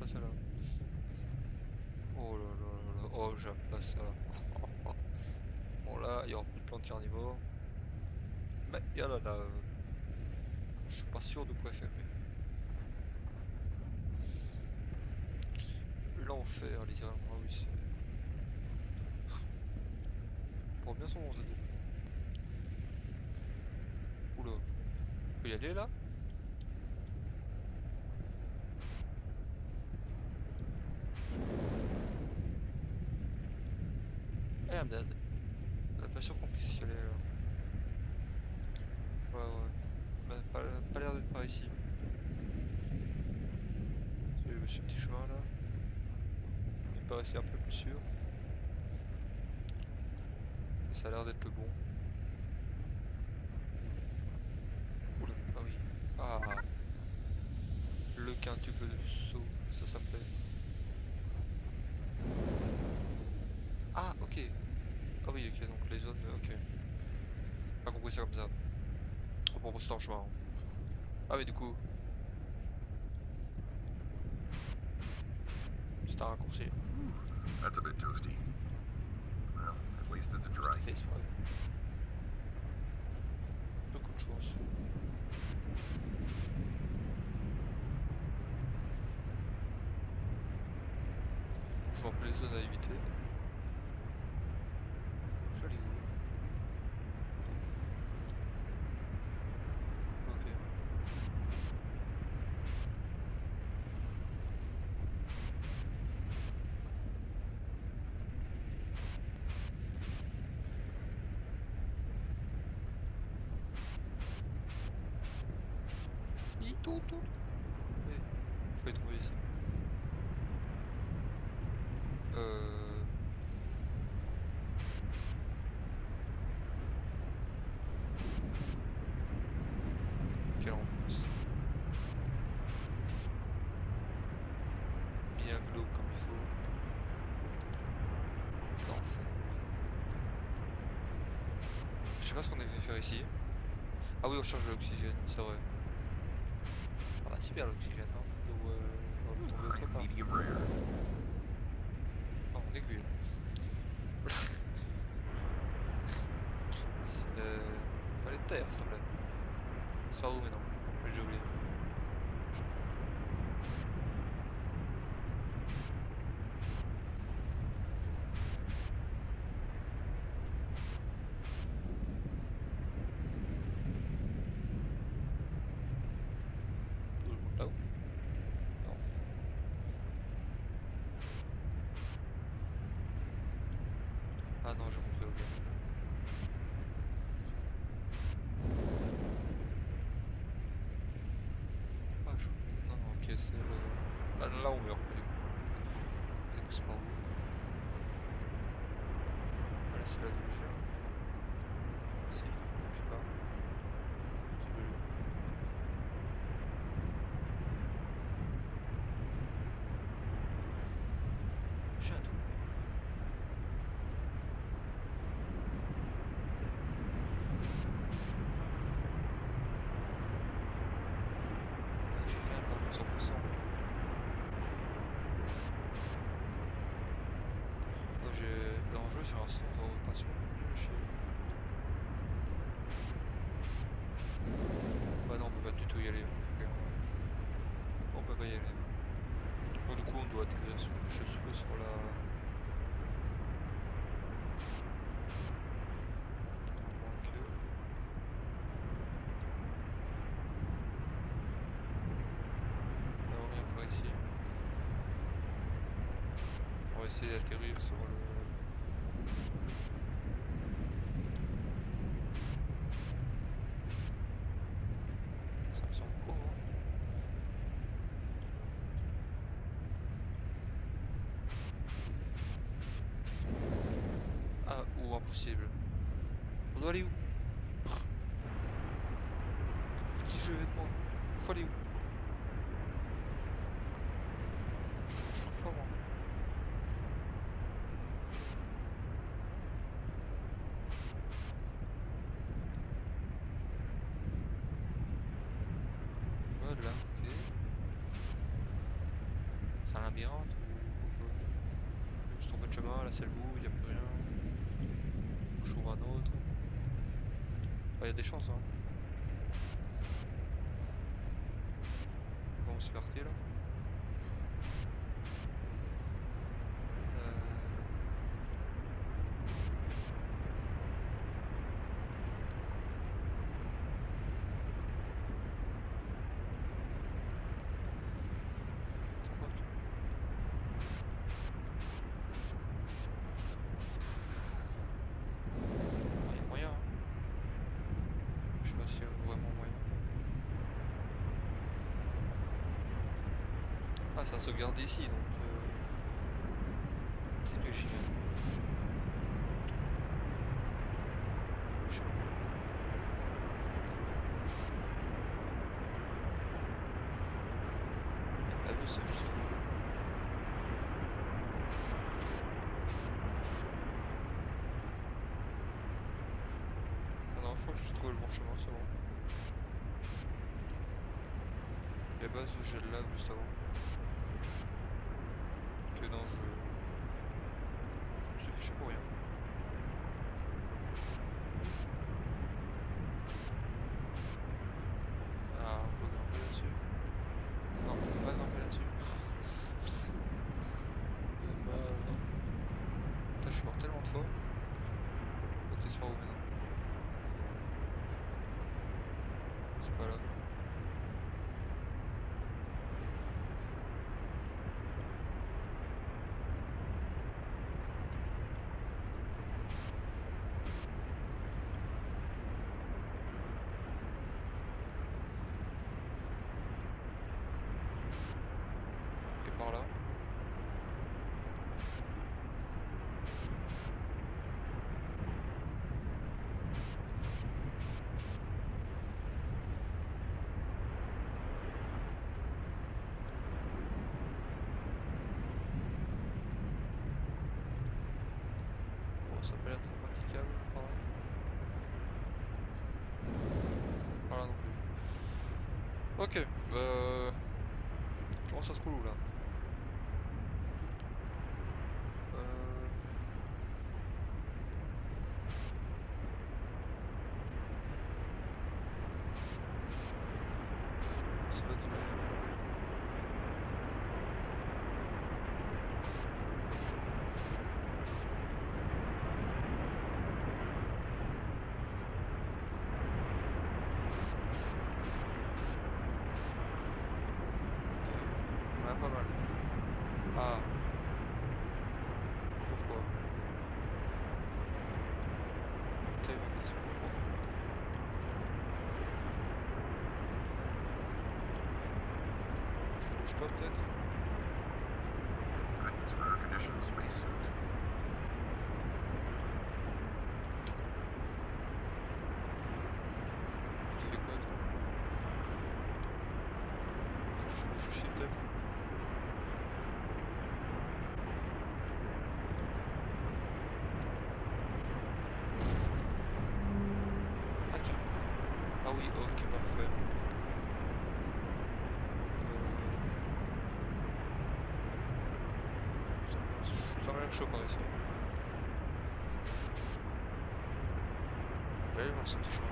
passer là. Oh là là là là, oh j'aime pas ça. Bon là, il y aura plus de plantes carnivores. Mais il y a là, je suis pas sûr de quoi faire. L'enfer littéralement, ah oui c'est... Pour bien son nom ce type. Oula, on peut y aller là? Eh I'm dead. Pas sûr qu'on puisse y aller là. Ouais ouais. Bah, pas l'air d'être par ici. Ce petit chemin là. Il me paraissait un peu plus sûr. Ça a l'air d'être le bon. Oula, ah oui. Ah, le quintuple de saut, ça s'appelait. Ah, ok. Ah oui, ok, donc les zones, ok. Pas compris ça comme ça. Oh, bon, c'est un chemin. Hein. Ah, mais du coup, c'est un raccourci. That's a bit toasty. Well, at least it's a Je dry. t'ai fait exprès. Beaucoup de chance. Je vois un peu les zones à éviter. Je suis allé où? Ok. Itoto. Ouais, faut les trouver ici. Quelle ambiance. Bien glauque comme il faut. L'enfer. Je sais pas ce qu'on avait fait faire ici. Ah oui, on change de l'oxygène, c'est vrai. Ah bah super l'oxygène, hein. Donc on va tomber autre Prime part. medium rare. Ah, mon aiguille. Fallait te taire, s'il te plaît. C'est par où maintenant? J'ai déjà oublié. Tout le monde là-haut? Non. Ah non, j'ai compris, ok. Ah, je... Non, non, ok, c'est le... Là, on meurt, du coup. Et donc, c'est par où? Ah, là, c'est là d'où je viens. Si, je sais pas. C'est pas joli. J'ai un trou. Ah, j'ai fait un peu 100%. Oh, l'enjeu sur un centre de rotation. Chier. Bah non, on peut pas du tout y aller. On peut pas y aller. Bon, du coup, on doit atterrir, je suppose, sur la... Donc, non, rien par ici. On va essayer d'atterrir sur le... Ça me semble court, hein. Ah, ou impossible. On doit aller où? Petit jeu avec moi. Faut aller où? Je trouve pas moi. Voilà, ok. Ça a pas de chemin, là c'est le bout, il n'y a plus rien. Je trouve un autre. Il y a des chances hein. Bon, c'est parti là. Il y a moyen. Hein. Je sais pas s'il y a vraiment moyen. Ah, ça sauvegarde ici donc. C'est que j'y vais. Ah oui, c'est juste. Ah non, je crois que j'ai trouvé le bon chemin, c'est bon. Les bases, je le lave juste avant. Que non, je me suis fiché pour rien. Ah, on peut grimper là-dessus. Non, on peut pas grimper là-dessus. Putain, je suis mort tellement de fois. Ok, c'est par où maintenant? C'est pas là. Et par là. Bon, ça peut être praticable par là. Par là non plus. Ok, comment ça se roule où là? Ça va bouger. Ok. Ouais, pas mal. Ah. Pourquoi? T'as eu ma question. Je bouge toi peut-être? Goodness for air-conditioned spacesuit. Tu fais quoi toi? Je bouge aussi peut-être? Ah tiens. Ah oui, ok, parfait. Ça m'a l'air chaud par ici. Je vais aller voir ce petit chemin.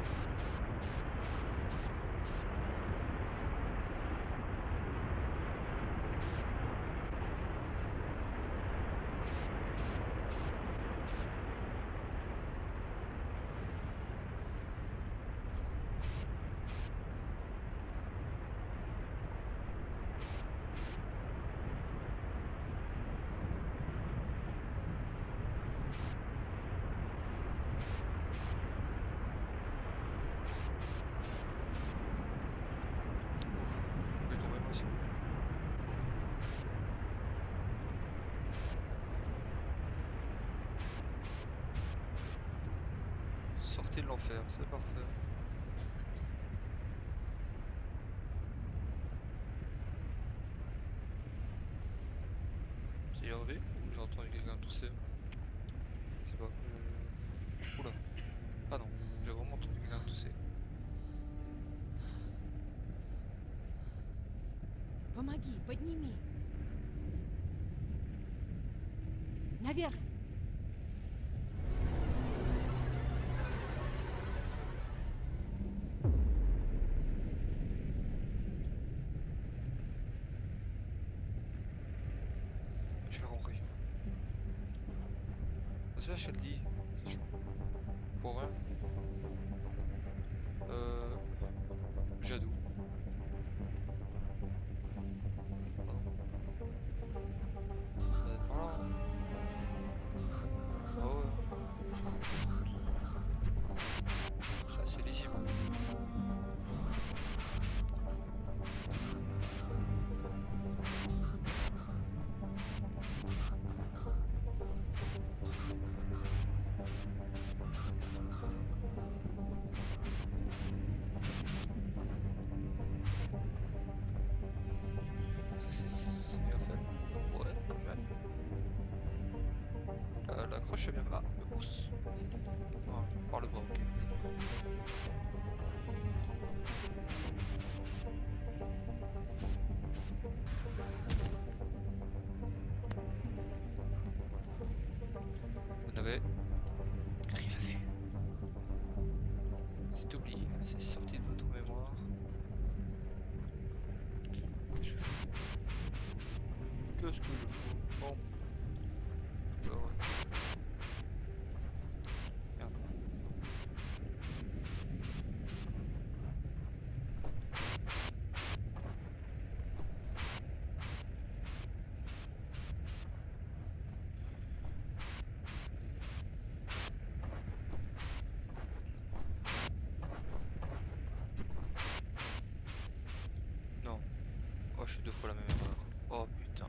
Je vais tomber moi aussi. Sortie de l'enfer, c'est parfait. J'ai enlevé ou j'ai entendu quelqu'un tousser? Je sais pas. Oula. Ah non, j'ai vraiment entendu quelqu'un tousser. Помоги, подними. Navière. J'ai compris. C'est là, je te dis. C'est chaud. Pour rien. Jadou. Pardon. Ça doit être par là, hein. Ah ouais. C'est assez lisible. C'est bien fait. Ouais, quand même. L'accroche est bien. Ah, le pouce. Voilà, par le bas, ok. Vous n'avez rien vu. C'est oublié, c'est sorti de votre mémoire. Qu'est-ce que je fous? Qu'est-ce que je fous? Bon. Bah ouais. Merde. Non. Oh, je suis deux fois la même erreur. Oh putain.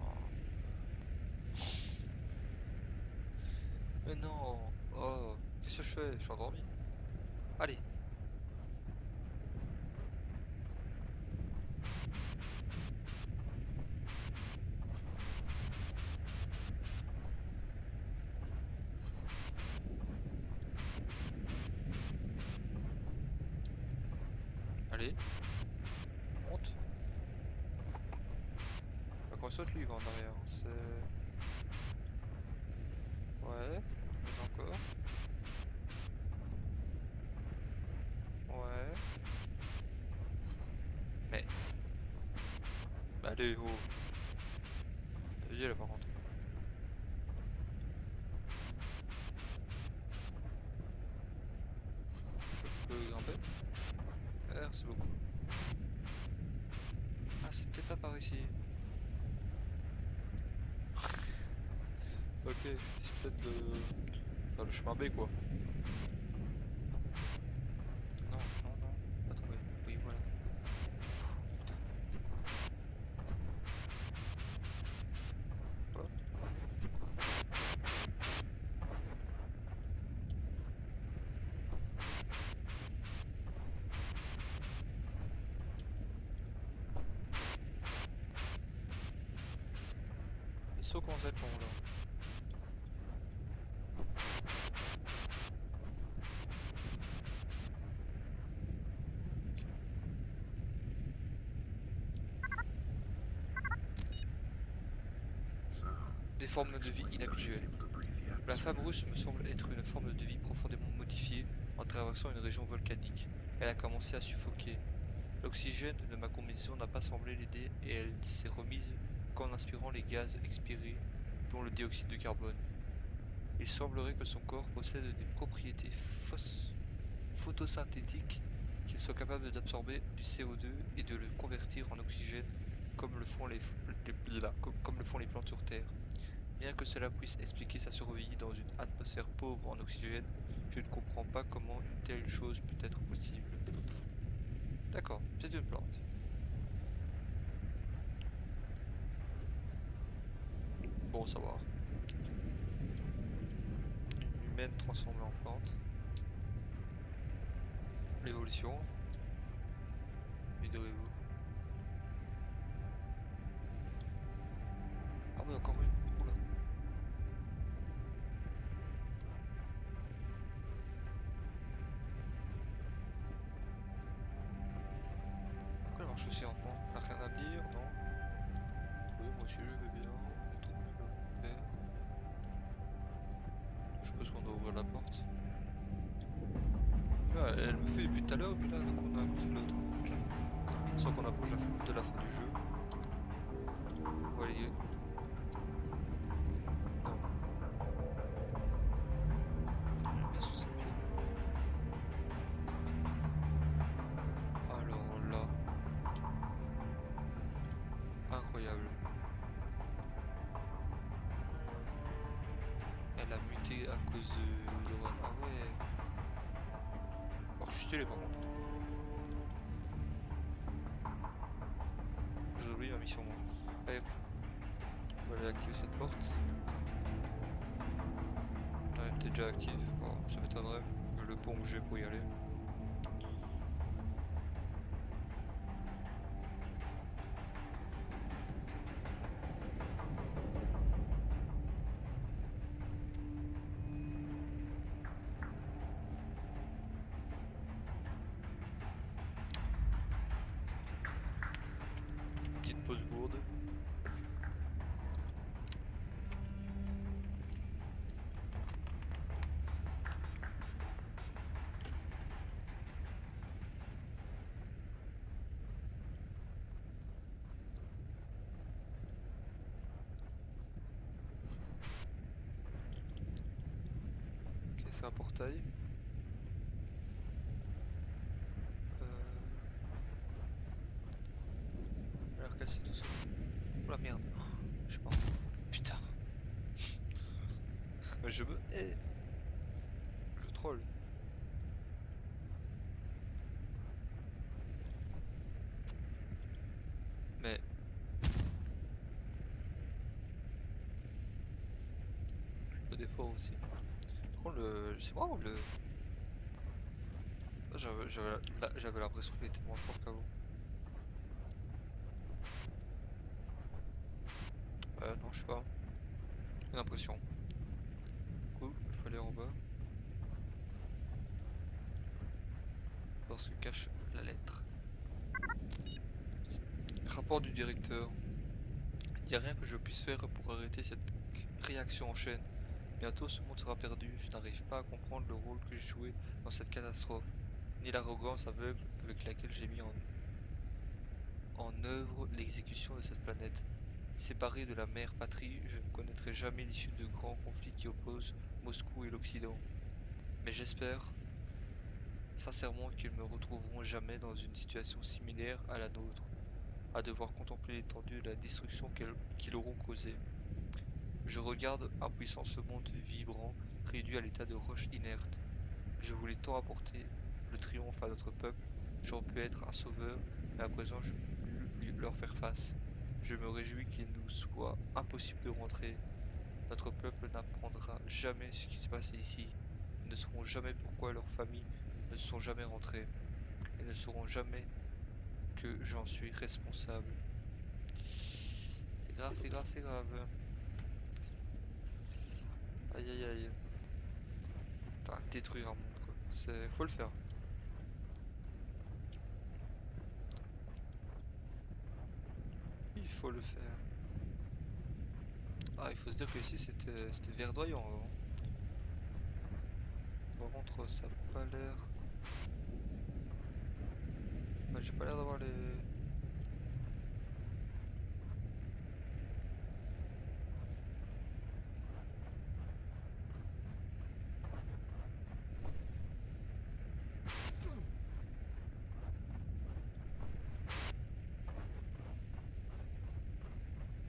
Mais non. Oh. Qu'est-ce que je fais? Je suis endormi. Allez. Allez. Monte. Bah, qu'on saute lui, il va en arrière. C'est... Ouais. Mais encore. Ouais. Mais. Bah, allez, oh. Vas-y, là, par contre. Je peux grimper. Merci beaucoup. Ah, c'est peut-être pas par ici. Ok, c'est peut-être le... Enfin, le chemin B, quoi. Non, non, non. Pas trouvé. Oui, voilà. Putain. Hop. Le saut commence à être long, là. So, Des formes de vie explains how she's inhabituelles. able to breathe the La atmosphere. femme russe me semble être une forme de vie profondément modifiée en traversant une région volcanique. Elle a commencé à suffoquer. L'oxygène de ma combinaison n'a pas semblé l'aider et elle s'est remise qu'en inspirant les gaz expirés, dont le dioxyde de carbone. Il semblerait que son corps possède des propriétés photosynthétiques, qu'il soit capable d'absorber du CO2 et de le convertir en oxygène comme le font comme le font les plantes sur Terre. Bien que cela puisse expliquer sa survie dans une atmosphère pauvre en oxygène, je ne comprends pas comment une telle chose peut être possible. D'accord, c'est une plante. Bon, savoir. Une humaine transformée en plante. L'évolution. Vidéo. Ah oui, encore une. Oula. Pourquoi elle marche aussi lentement? On n'a rien à me dire, non? Oui, moi aussi je veux bien. Trop bien. ouvrir la porte. Là, elle me fait depuis tout à l'heure, puis là, donc on a un côté de l'autre. Sans qu'on approche de la fin du jeu. On va aller. Non. Bien sous ses pieds. Alors là. Incroyable. Elle a muté à cause de Ron. Ah ouais. Alors je suis stylé par contre. J'ai oublié ma mission moi. Allez, on va aller activer cette porte. Là, elle était déjà active. Bon, ça m'étonnerait vu le pont que j'ai pour y aller. Petite pause gourde. Ok, c'est un portail. Il a l'air cassé tout ça. Oh la merde. Je suis mort. Putain. Je me hais. Je troll. Mais le défaut aussi. Par contre, c'est marrant le. J'avais l'impression qu'il était moins fort qu'avant. Non, je sais pas. J'ai l'impression. Du coup, il fallait en bas. Parce que cache la lettre. Rapport du directeur. Il n'y a rien que je puisse faire pour arrêter cette réaction en chaîne. Bientôt ce monde sera perdu. Je n'arrive pas à comprendre le rôle que j'ai joué dans cette catastrophe, ni l'arrogance aveugle avec laquelle j'ai mis en œuvre l'exécution de cette planète. Séparé de la mère patrie, je ne connaîtrai jamais l'issue de grands conflits qui opposent Moscou et l'Occident. Mais j'espère sincèrement qu'ils ne me retrouveront jamais dans une situation similaire à la nôtre, à devoir contempler l'étendue de la destruction qu'ils auront causée. Je regarde impuissant ce monde vibrant, réduit à l'état de roche inerte. Je voulais tant apporter le triomphe à notre peuple, j'aurais pu être un sauveur, mais à présent je peux plus leur faire face. Je me réjouis qu'il nous soit impossible de rentrer. Notre peuple n'apprendra jamais ce qui s'est passé ici. Ils ne sauront jamais pourquoi leurs familles ne sont jamais rentrées. Ils ne sauront jamais que j'en suis responsable. C'est grave, c'est grave, c'est grave. Aïe aïe aïe. Putain, détruire un monde quoi. Faut le faire. Il faut le faire. Ah, il faut se dire que ici c'était verdoyant avant. Par contre, ça a pas l'air. Bah, j'ai pas l'air d'avoir les.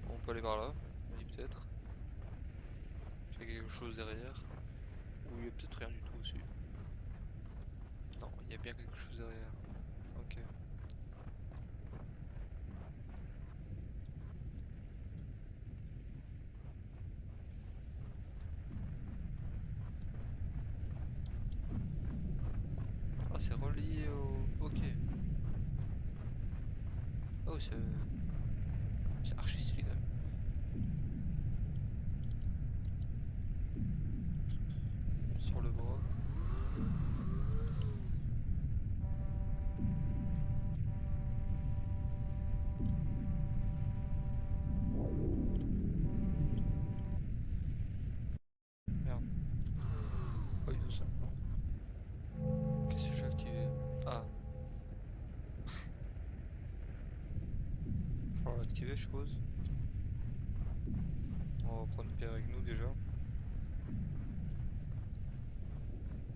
On peut aller par là, on dit peut-être. Il y a quelque chose derrière. Ou il y a peut-être rien du tout aussi. Non, il y a bien quelque chose derrière. Ok. Ah, c'est relié au. Ok. Oh, c'est archi stylé quand même. Sur le bras. Merde. activer, je suppose. On va prendre Pierre avec nous déjà.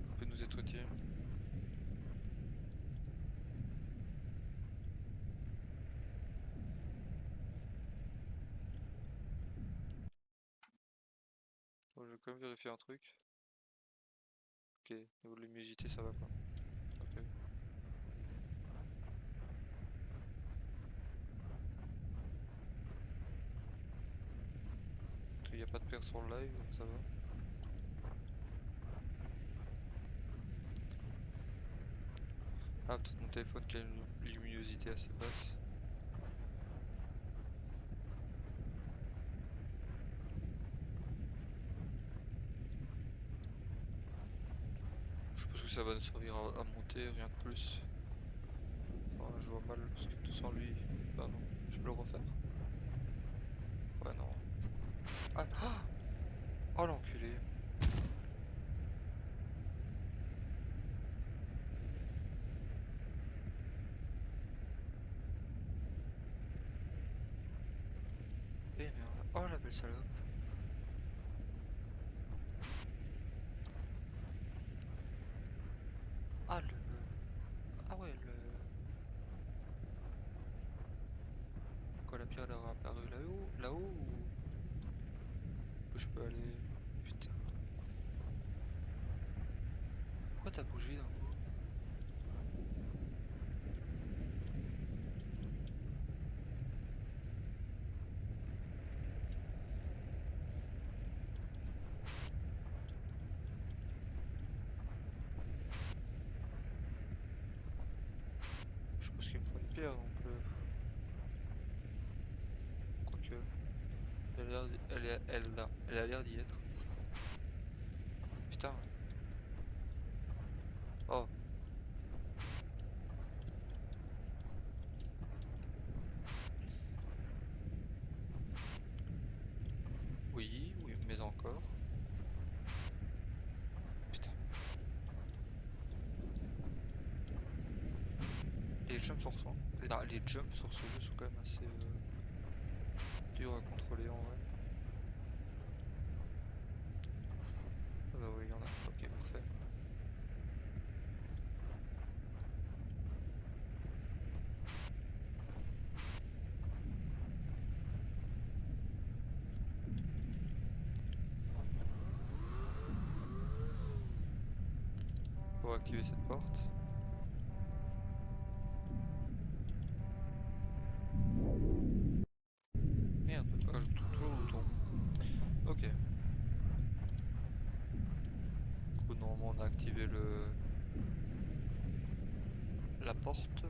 Il peut nous être utile. Bon, je vais quand même vérifier un truc. Ok, niveau de l'humidité ça va pas. Ok. Il n'y a pas de perte sur le live, donc ça va. Ah, peut-être mon téléphone qui a une luminosité assez basse. Je pense que ça va nous servir à monter, rien de plus. Enfin, je vois mal parce que tout sans lui. Bah non, je peux le refaire. Ouais, non. Ah, ah oh l'enculé. Eh merde. Oh la belle salope. Ah le. Ah ouais le. Quoi la pierre elle a apparu là-haut? Là-haut ou. Où je peux aller? Putain. Pourquoi t'as bougé d'un coup? Je pense qu'il me faut une pierre donc. Quoique. Elle a l'air elle a l'air d'y être. Putain. Oh. Oui, oui, mais encore. Putain. Et les jumps sur son. Non, les jumps sur ce jeu sont quand même assez durs à contrôler en vrai. Ah bah oui, il y en a. Ok, parfait. Pour activer cette porte. Merde, ah, je trouve toujours le bouton. Ok. Du coup, normalement, on a activé la porte.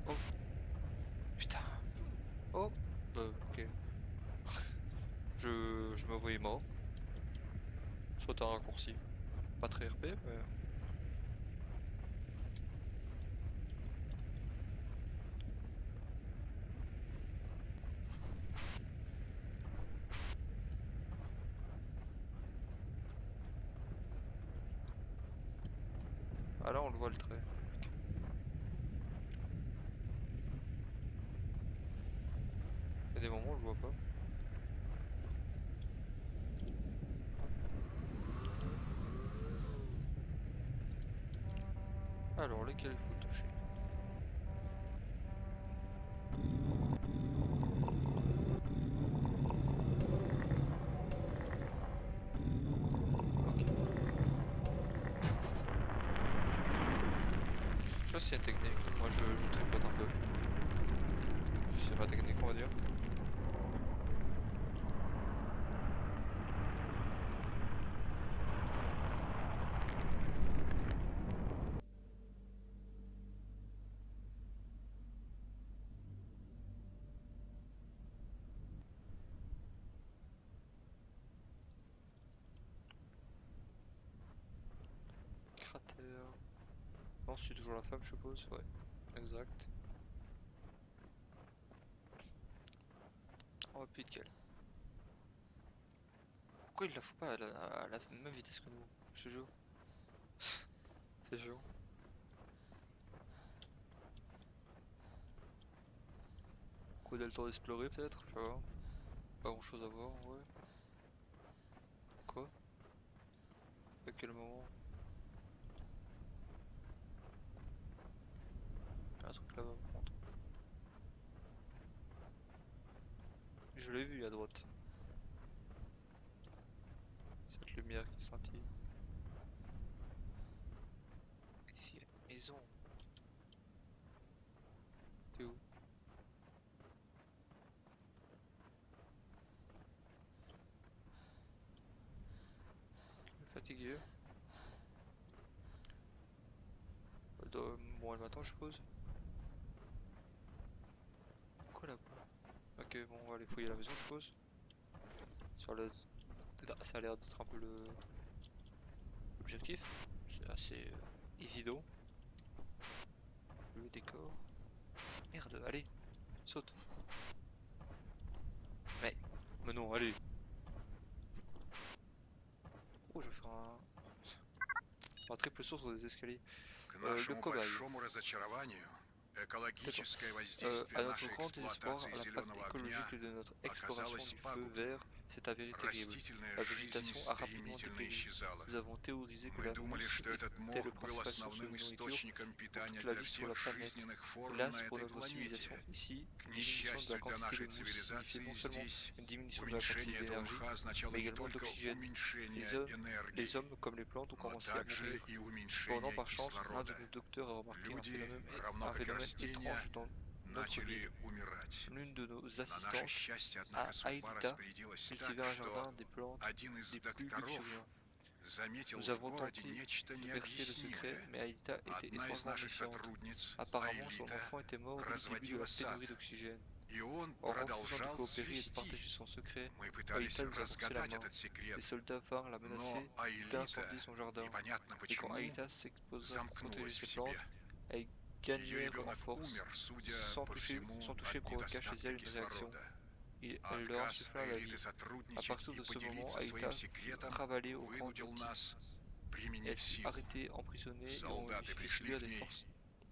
Oh, putain. Oh, ok. Je me voyais mort. Soit un raccourci. Pas très RP, mais. Ah là, on le voit le trait. Ok. Il y a des moments où on le voit pas. Alors, lesquels il faut toucher? Ok. Je sais pas si c'est une technique. Moi, je tripote un peu. C'est ma technique, on va dire. Cratère. Non, c'est toujours la femme, je suppose. Ouais, exact. Oh putain. Pourquoi il la fout pas à la même vitesse que nous? Je te jure. C'est sûr. qu'on a le temps d'explorer peut-être, je sais pas. Pas grand chose à voir, ouais. Quoi? À quel moment? Un truc là-bas par contre. Je l'ai vu à droite. Cette lumière qui scintille. Ici, il y a une maison. T'es où? Fatigué. Bon, elle m'attend, je suppose. Quoi là-bas? Ok, bon, on va aller fouiller la maison, je suppose. Sur le... Ça a l'air d'être un peu l'objectif. C'est assez évident. Le décor. Merde, allez, saute. Mais, mais non, allez. Oh, je vais faire un triple saut sur des escaliers. К Le нашему cobaye. большому разочарованию, экологическое À воздействие notre нашей grand désespoir, эксплуатации l'impact зеленого огня écologique de notre exploration оказалось du feu пагубным. vert s'est avéré terrible. Растительная La жизнь végétation a rapidement стремительно dépéri. исчезала. Nous avons théorisé que Мы la думали, mousse что этот était le мох был principal source de основным nourriture источником pour питания toute la для vie sur la всех planète. жизненных форм Hélas, на pour этой notre планете. civilisation ici, К une diminution de la несчастью для quantité de нашей mousse цивилизации signifiait non seulement здесь une diminution de la quantité уменьшение этого d'énergie, мха означало mais не également только d'oxygène. уменьшение Les энергии, hommes, comme les plantes, ont но commencé à также mourir. и Cependant, уменьшение par chance, l'un de кислорода. nos docteurs a remarqué Люди, равно un как и phénomène растения, étrange dans notre начали ville. умирать. L'une de nos На наше assistantes, счастье, à однако, судьба Aelita, распорядилась так, cultivait un что jardin des plantes один из des plus докторов luxuriants. заметил Nous в avons городе tenté нечто de percer le secret, необъяснимое. mais Aelita était Одна из étrangement наших méfiante. сотрудниц, Apparemment, son Аэлита, enfant était mort dès le début de разводила la сад, pénurie d'oxygène. и он En refusant de продолжал coopérer et de цвести. partager son secret, Мы пытались Aelita nous a forcé la разгадать main. этот секрет, Les soldats vinrent la но menacer Аэлита, d'incendier son jardin. непонятно Et quand почему, Aelita s'exposa pour protéger замкнулась ses в себе. plantes, elles Ее gagnèrent en ребенок force. умер, судя Sans по всему, toucher от provoqua chez недостатка elle une réaction. кислорода. Elle leur Отказ insuffla la Аэлиты vie. À сотрудничать partir и de ce moment, поделиться Aelita своим fut секретом ravalée au grand вынудил outil. нас применить Elle fut силу. arrêtée, emprisonnée et on lui Солдаты fit пришли subir к des ней forces.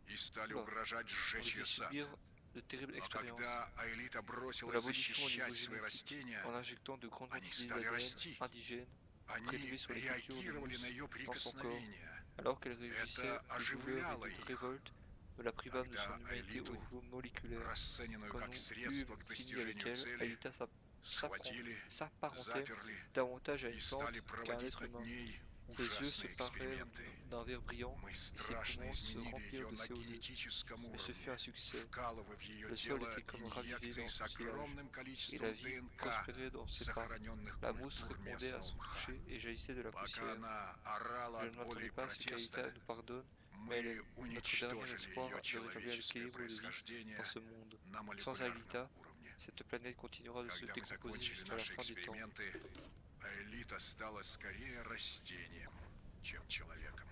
и стали Oula. угрожать On lui сжечь fit ее сад. subir de terribles Но expériences. когда Аэлита Nous бросилась l'abolition au niveau защищать свои génétique растения, en injectant de grandes они quantités стали d'ADN расти. indigènes Они prélevés sur les cultures de реагировали на mousse ее dans son corps. прикосновения. Alors qu'elle réagissait Это de douleur et оживляло de их. révolte, nous la privâmes de son Тогда humanité au Аэлиту, niveau moléculaire. расцененную Quand как nous средство к eûmes fini avec достижению elle, цели, Aelita схватили, s'apparentait заперли davantage à и une plante стали qu'à un проводить être над humain. ней Ses yeux se ужасные parèrent эксперименты. d'un vert brillant Мы et ses страшно poumons se изменили remplirent ее de на CO2. генетическом Mais ce fut un уровне, succès. вкалывая в ее Le sol тело était comme ravivé инъекции dans с son sillage, огромным et количеством la vie ДНК, prospérait dans ses pas. сохраненных La mousse культур répondait à местного son мха. toucher et jaillissait de la Пока poussière. она орала Je от ne боли m'attendais и pas à ce qu'Aelita протеста, nous pardonne, mais elle мы est notre dernier уничтожили espoir ее de rétablir человеческое l'équilibre de vie происхождение dans ce monde. на Sans молекулярном Aelita, уровне. cette planète continuera de se Когда мы décomposer закончили jusqu'à la наши fin des temps. эксперименты, Аэлита стала скорее растением, чем человеком.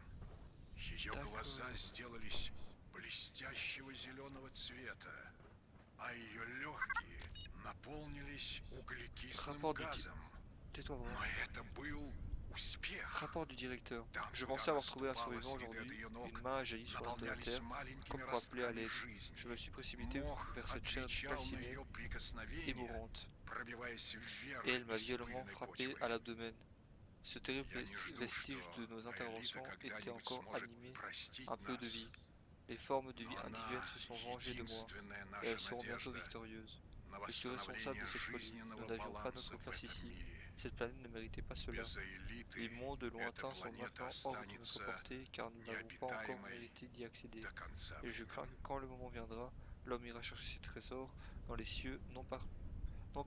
Ее глаза D'accord. сделались блестящего зеленого цвета, а ее легкие наполнились углекислым Rapport du, газом. tais-toi, Но vraiment. это был успех. Rapport du directeur. Там, Je куда pensais она avoir trouvé un ступала, survivant следы от aujourd'hui. ее ног Une main a jailli sur la наполнялись terre, маленькими comme pour appeler à ростками l'aide. жизни. Je me suis précipité Мох vers cette chair отвечал на calcinée ее et прикосновение, mourante, пробиваясь вверх et elle m'a из violemment пыльной frappé почвы. à l'abdomen. Ce terrible Я не жду, vestige что de nos Аэлита interventions était когда-нибудь encore сможет animé простить un peu de нас, vie. Les formes de но vie она indigènes se sont vengées de moi, единственная et наша elles seront bientôt надежда victorieuses. на Je suis responsable восстановление de cette folie. жизненного Nous n'avions pas баланса notre в place этом ici. мире. Cette planète ne méritait pas cela. Без Аэлиты Les mondes эта lointains sont планета maintenant hors de notre останется portée car nous n'avons pas encore необитаемой mérité d'y accéder. до конца Et je crains времен. que quand le moment viendra, l'homme ira chercher ses trésors dans les cieux, non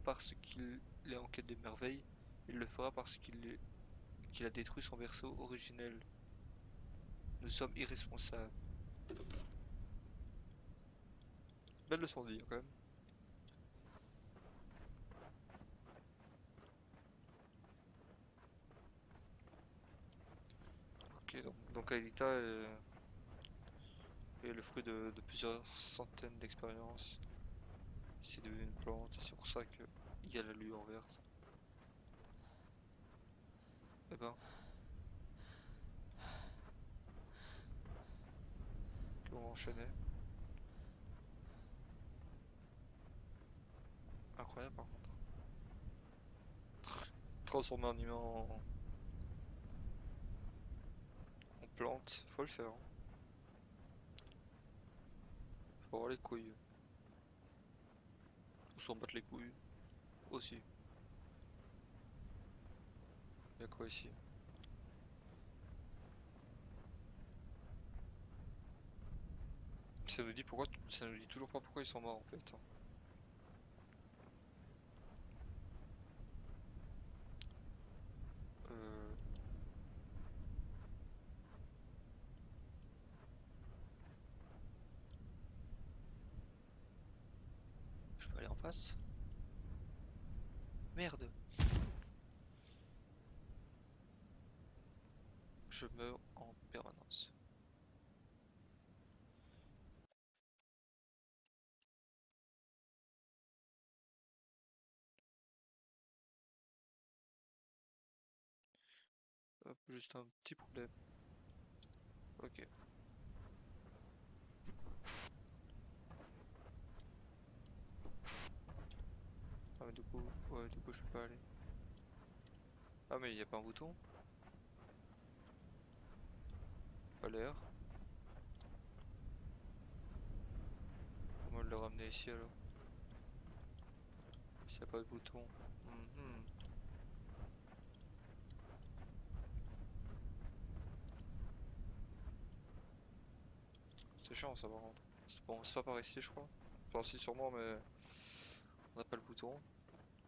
parce qu'il est en quête de merveilles, il le fera parce qu'il a détruit son berceau originel. Nous sommes irresponsables. Belle leçon de vie quand même. Ok, donc Aelita est le fruit de plusieurs centaines d'expériences. C'est devenu une plante, et c'est pour ça qu'il y a la lueur verte. Eh ben, on va enchaîner. incroyable par contre. Transformer un humain en plante, faut le faire. Hein. Faut avoir les couilles. Ou s'en battre les couilles. Aussi. Y'a quoi ici? Ça nous dit pourquoi, ça nous dit toujours pas pourquoi ils sont morts en fait. Euh... Je peux aller en face? Merde! Je meurs en permanence. Hop, juste un petit problème. Ok. Ah mais du coup, ouais, du coup je peux pas aller. Ah mais il y a pas un bouton? Pas l'air. Comment le ramener ici alors? S'il n'y a pas de bouton. Mhm. C'est chiant ça par contre. C'est bon, c'est pas par ici je crois. Enfin si sûrement mais on n'a pas le bouton.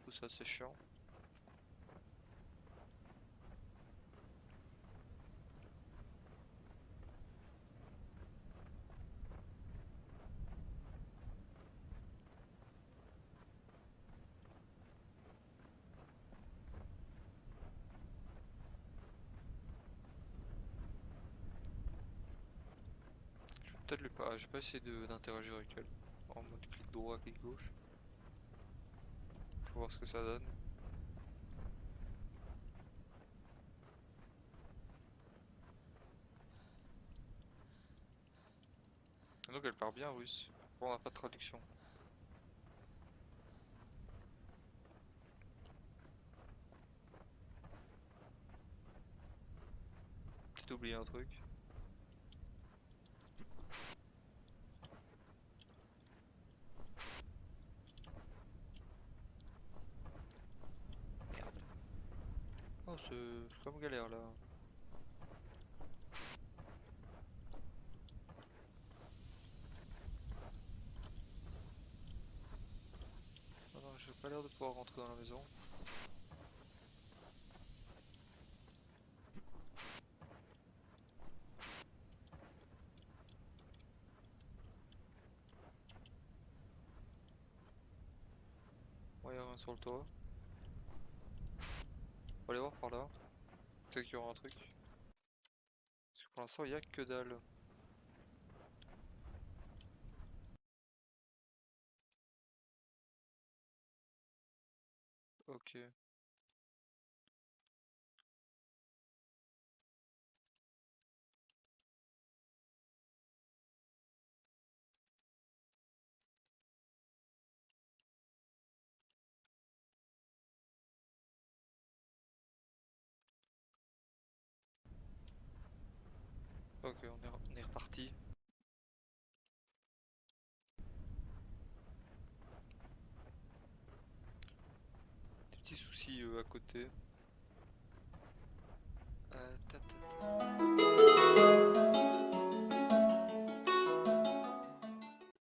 Tout ça c'est chiant. Je vais peut-être lui pas. J'ai pas essayé d'interagir avec elle. En mode clic droit, clic gauche. Faut voir ce que ça donne. Donc elle parle bien russe. Bon, on n'a pas de traduction. Peut-être oublié un truc. Merde. Oh, c'est comme galère là. Non, non, j'ai pas l'air de pouvoir rentrer dans la maison. Ouais, y'a rien sur le toit. On va aller voir par là. Peut-être qu'il y aura un truc. Parce que pour l'instant, il y a que dalle. Ok. Ok, on est reparti. Des petits soucis à côté. Ta, ta, ta.